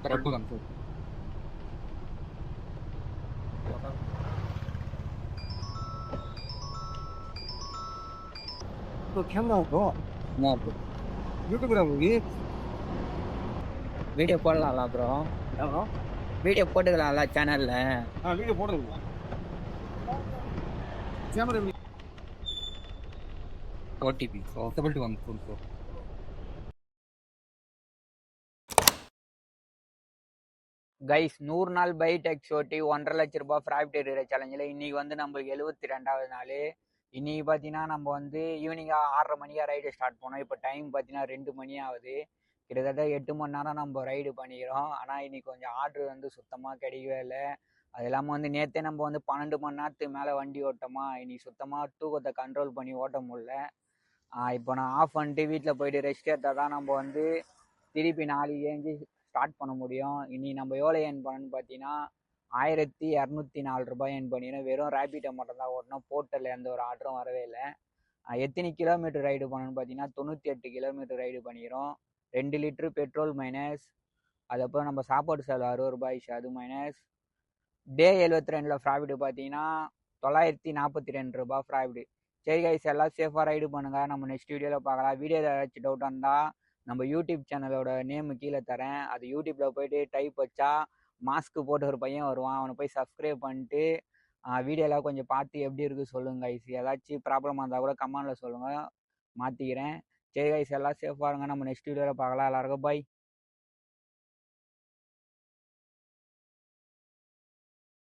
Correct answer. 또 camera bro. No bro. YouTube ல movie. Video போடலாம்ல bro? ஆமா. Video போட்டுக்கலாம்ல சேனல்ல? வீடியோ போடுங்க. Camera OTP. So possible to answer. So. Guys 100 நாள் பை டெக்ஸ் ஓட்டி 1.5 லட்ச ரூபாய் ப்ராஃபிட் எடுக்கிற சேலஞ்சில் இன்னைக்கு வந்து நம்மளுக்கு 72வது நாள். இன்னைக்கு பார்த்தீங்கன்னா நம்ம வந்து ஈவினிங்காக 6:30 மணியாக ரைடு ஸ்டார்ட் பண்ணோம். இப்போ டைம் பார்த்தீங்கன்னா 2 மணி ஆகுது. கிட்டத்தட்ட 8 மணி நேரம் நம்ம ரைடு பண்ணிக்கிறோம். ஆனால் இன்னைக்கு கொஞ்சம் ஆர்டர் வந்து சுத்தமாக கிடைக்கவே இல்லை. அது இல்லாமல் வந்து நேற்றே நம்ம வந்து 12 மணி நேரத்துக்கு மேலே வண்டி ஓட்டோமா, இன்னைக்கு சுத்தமாக தூக்கத்தை கண்ட்ரோல் பண்ணி ஓட்ட முடியல. இப்போ நான் ஆஃப் பண்ணிட்டு வீட்டில் போயிட்டு ரெஸ்ட் எடுத்தால் தான் நம்ம வந்து திருப்பி நாளைக்கு ஏஞ்சி ஸ்டார்ட் பண்ண முடியும். இனி நம்ம எவ்வளோ ஏர்ன் பண்ணணும்னு பார்த்தீங்கன்னா 1204 ரூபாய் ஏர்ன் பண்ணிக்கிறோம். வெறும் ரேபிட்டோ மட்டும் தான் ஓட்டணும். போர்ட்டலில் எந்த ஒரு ஆர்டரும் வரவே இல்லை. எத்தனை கிலோமீட்டர் ரைடு பண்ணணும்னு பார்த்தீங்கன்னா 98 கிலோமீட்டர் ரைடு பண்ணிக்கிறோம். 2 லிட்டரு பெட்ரோல் மைனஸ், அதுக்கப்புறம் நம்ம சாப்பாடு செலவு 60 ரூபாய் அது மைனஸ். டே 72ல் ப்ராஃபிட் பார்த்தீங்கன்னா 942 ரூபாய் ப்ராஃபிட். சரி கைஸ், எல்லாம் சேஃபாக ரைடு பண்ணுங்கள். நம்ம நெக்ஸ்ட் வீடியோவில் பார்க்கலாம். வீடியோ ஏதாச்சும் டவுட்டாக இருந்தால் நம்ம யூடியூப் சேனலோட நேமு கீழே தரேன். அது யூடியூப்பில் போயிட்டு டைப் வச்சா மாஸ்க்கு போட்டு ஒரு பையன் வருவான். அவனை போய் சப்ஸ்கிரைப் பண்ணிட்டு வீடியோலாம் கொஞ்சம் பார்த்து எப்படி இருக்குது சொல்லுங்கள் கைஸ். ஏதாச்சும் ப்ராப்ளமாக இருந்தால் கூட கமெண்டில் சொல்லுங்கள், மாற்றிக்கிறேன். சரி கைஸ், எல்லாம் சேஃபாக இருங்க. நம்ம நெக்ஸ்ட் வீடியோவில் பார்க்கலாம். எல்லாருக்கும் பை.